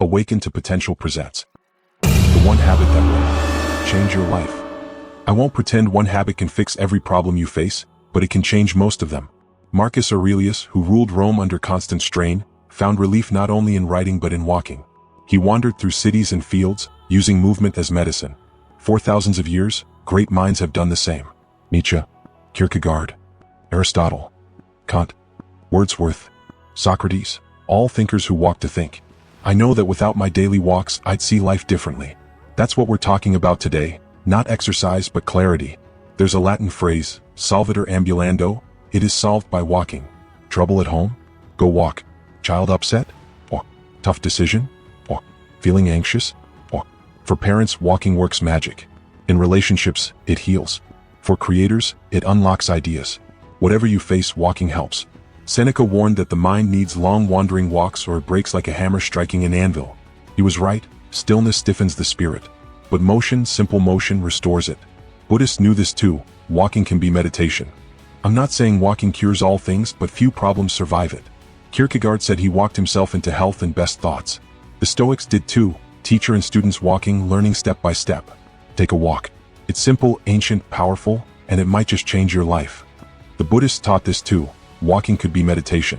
Awaken to Potential presents the one habit that will change your life. I won't pretend one habit can fix every problem you face, but it can change most of them. Marcus Aurelius, who ruled Rome under constant strain, found relief not only in writing but in walking. He wandered through cities and fields, using movement as medicine. For thousands of years, great minds have done the same. Nietzsche, Kierkegaard, Aristotle, Kant, Wordsworth, Socrates, all thinkers who walk to think. I know that without my daily walks, I'd see life differently. That's what we're talking about today, not exercise but clarity. There's a Latin phrase, solvitur ambulando, it is solved by walking. Trouble at home? Go walk. Child upset? Or tough decision? Or feeling anxious? Or for parents, walking works magic. In relationships, it heals. For creators, it unlocks ideas. Whatever you face, walking helps. Seneca warned that the mind needs long wandering walks or it breaks like a hammer striking an anvil. He was right, stillness stiffens the spirit. But motion, simple motion, restores it. Buddhists knew this too, walking can be meditation. I'm not saying walking cures all things, but few problems survive it. Kierkegaard said he walked himself into health and best thoughts. The Stoics did too, teacher and students walking, learning step by step. Take a walk. It's simple, ancient, powerful, and it might just change your life. The Buddhists taught this too. Walking could be meditation.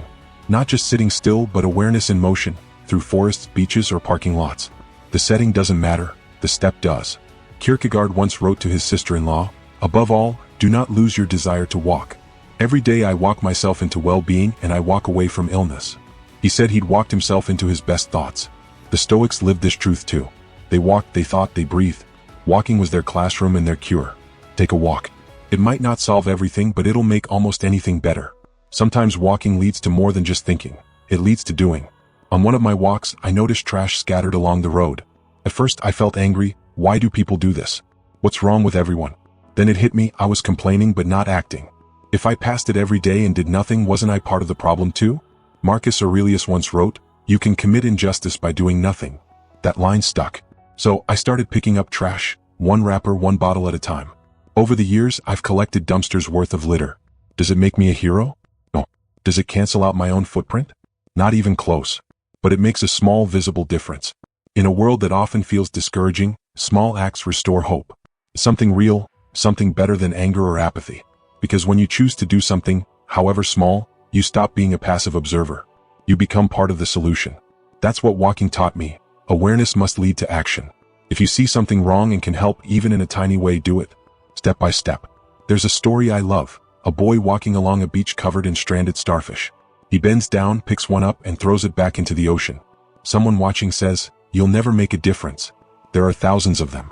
Not just sitting still, but awareness in motion, through forests, beaches, or parking lots. The setting doesn't matter, the step does. Kierkegaard once wrote to his sister-in-law, "Above all, do not lose your desire to walk. Every day I walk myself into well-being and I walk away from illness." He said he'd walked himself into his best thoughts. The Stoics lived this truth too. They walked, they thought, they breathed. Walking was their classroom and their cure. Take a walk. It might not solve everything, but it'll make almost anything better. Sometimes walking leads to more than just thinking. It leads to doing. On one of my walks, I noticed trash scattered along the road. At first, I felt angry. Why do people do this? What's wrong with everyone? Then it hit me, I was complaining but not acting. If I passed it every day and did nothing, wasn't I part of the problem too? Marcus Aurelius once wrote, "You can commit injustice by doing nothing." That line stuck. So I started picking up trash, one wrapper, one bottle at a time. Over the years, I've collected dumpsters worth of litter. Does it make me a hero? No. Does it cancel out my own footprint? Not even close. But it makes a small, visible difference. In a world that often feels discouraging, small acts restore hope. Something real, something better than anger or apathy. Because when you choose to do something, however small, you stop being a passive observer. You become part of the solution. That's what walking taught me. Awareness must lead to action. If you see something wrong and can help even in a tiny way, do it. Step by step. There's a story I love. A boy walking along a beach covered in stranded starfish. He bends down, picks one up, and throws it back into the ocean. Someone watching says, "You'll never make a difference. There are thousands of them."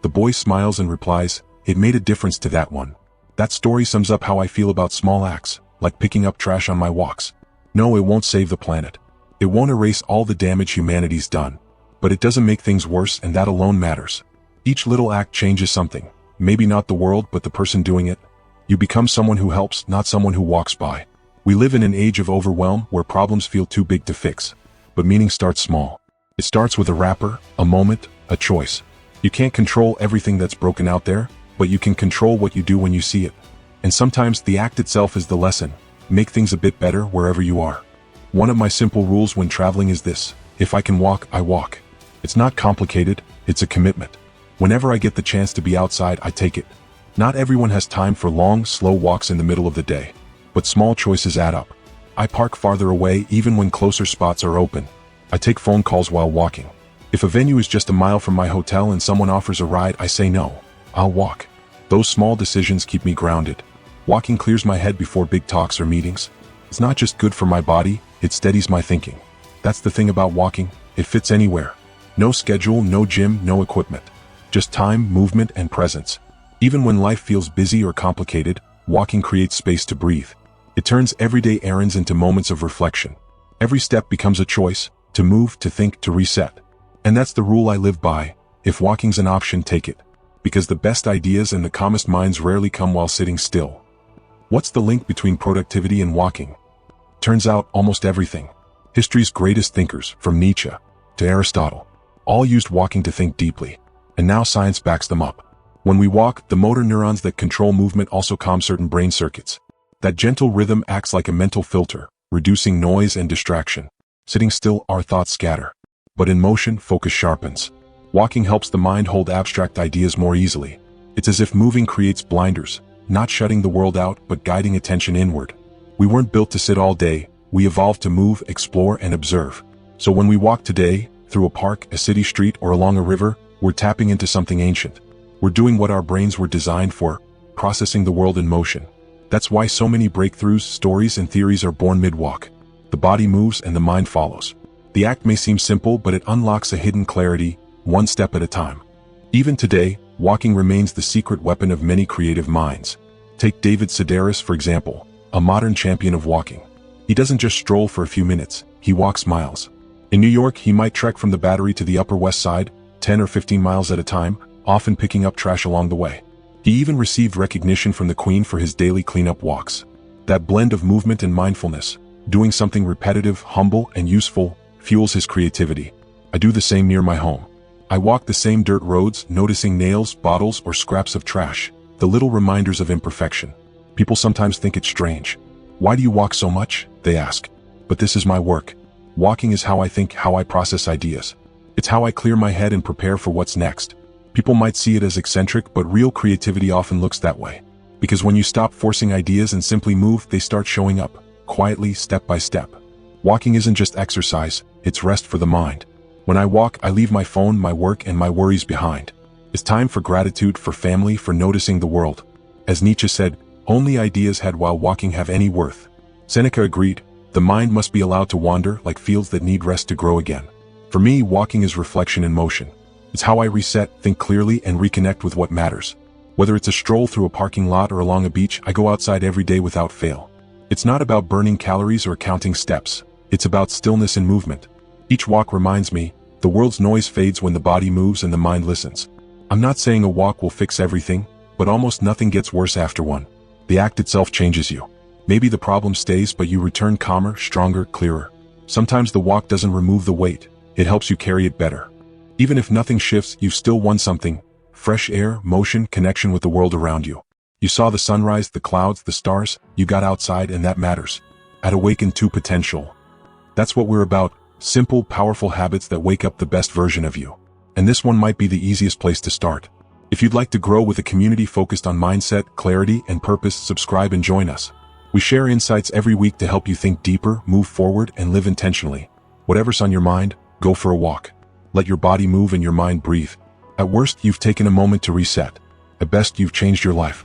The boy smiles and replies, "It made a difference to that one." That story sums up how I feel about small acts, like picking up trash on my walks. No, it won't save the planet. It won't erase all the damage humanity's done. But it doesn't make things worse, and that alone matters. Each little act changes something. Maybe not the world, but the person doing it. You become someone who helps, not someone who walks by. We live in an age of overwhelm where problems feel too big to fix. But meaning starts small. It starts with a wrapper, a moment, a choice. You can't control everything that's broken out there, but you can control what you do when you see it. And sometimes the act itself is the lesson. Make things a bit better wherever you are. One of my simple rules when traveling is this: if I can walk, I walk. It's not complicated, it's a commitment. Whenever I get the chance to be outside, I take it. Not everyone has time for long, slow walks in the middle of the day. But small choices add up. I park farther away even when closer spots are open. I take phone calls while walking. If a venue is just a mile from my hotel and someone offers a ride, I say no. I'll walk. Those small decisions keep me grounded. Walking clears my head before big talks or meetings. It's not just good for my body, it steadies my thinking. That's the thing about walking, it fits anywhere. No schedule, no gym, no equipment. Just time, movement, and presence. Even when life feels busy or complicated, walking creates space to breathe. It turns everyday errands into moments of reflection. Every step becomes a choice, to move, to think, to reset. And that's the rule I live by: if walking's an option, take it. Because the best ideas and the calmest minds rarely come while sitting still. What's the link between productivity and walking? Turns out, almost everything. History's greatest thinkers, from Nietzsche to Aristotle, all used walking to think deeply. And now science backs them up. When we walk, the motor neurons that control movement also calm certain brain circuits. That gentle rhythm acts like a mental filter, reducing noise and distraction. Sitting still, our thoughts scatter. But in motion, focus sharpens. Walking helps the mind hold abstract ideas more easily. It's as if moving creates blinders, not shutting the world out but guiding attention inward. We weren't built to sit all day, we evolved to move, explore, and observe. So when we walk today, through a park, a city street, or along a river, we're tapping into something ancient. We're doing what our brains were designed for, processing the world in motion. That's why so many breakthroughs, stories, and theories are born mid-walk. The body moves and the mind follows. The act may seem simple, but it unlocks a hidden clarity, one step at a time. Even today, walking remains the secret weapon of many creative minds. Take David Sedaris, for example, a modern champion of walking. He doesn't just stroll for a few minutes, he walks miles. In New York, he might trek from the Battery to the Upper West Side, 10 or 15 miles at a time, often picking up trash along the way. He even received recognition from the Queen for his daily cleanup walks. That blend of movement and mindfulness, doing something repetitive, humble, and useful, fuels his creativity. I do the same near my home. I walk the same dirt roads, noticing nails, bottles, or scraps of trash, the little reminders of imperfection. People sometimes think it's strange. Why do you walk so much? They ask. But this is my work. Walking is how I think, how I process ideas. It's how I clear my head and prepare for what's next. People might see it as eccentric, but real creativity often looks that way. Because when you stop forcing ideas and simply move, they start showing up, quietly, step by step. Walking isn't just exercise, it's rest for the mind. When I walk, I leave my phone, my work, and my worries behind. It's time for gratitude, for family, for noticing the world. As Nietzsche said, only ideas had while walking have any worth. Seneca agreed, the mind must be allowed to wander like fields that need rest to grow again. For me, walking is reflection in motion. It's how I reset, think clearly, and reconnect with what matters. Whether it's a stroll through a parking lot or along a beach, I go outside every day without fail. It's not about burning calories or counting steps. It's about stillness and movement. Each walk reminds me, the world's noise fades when the body moves and the mind listens. I'm not saying a walk will fix everything, but almost nothing gets worse after one. The act itself changes you. Maybe the problem stays, but you return calmer, stronger, clearer. Sometimes the walk doesn't remove the weight, it helps you carry it better. Even if nothing shifts, you've still won something. Fresh air, motion, connection with the world around you. You saw the sunrise, the clouds, the stars, you got outside, and that matters. At Awaken to Potential. That's what we're about, simple, powerful habits that wake up the best version of you. And this one might be the easiest place to start. If you'd like to grow with a community focused on mindset, clarity, and purpose, subscribe and join us. We share insights every week to help you think deeper, move forward, and live intentionally. Whatever's on your mind, go for a walk. Let your body move and your mind breathe. At worst, you've taken a moment to reset. At best, you've changed your life.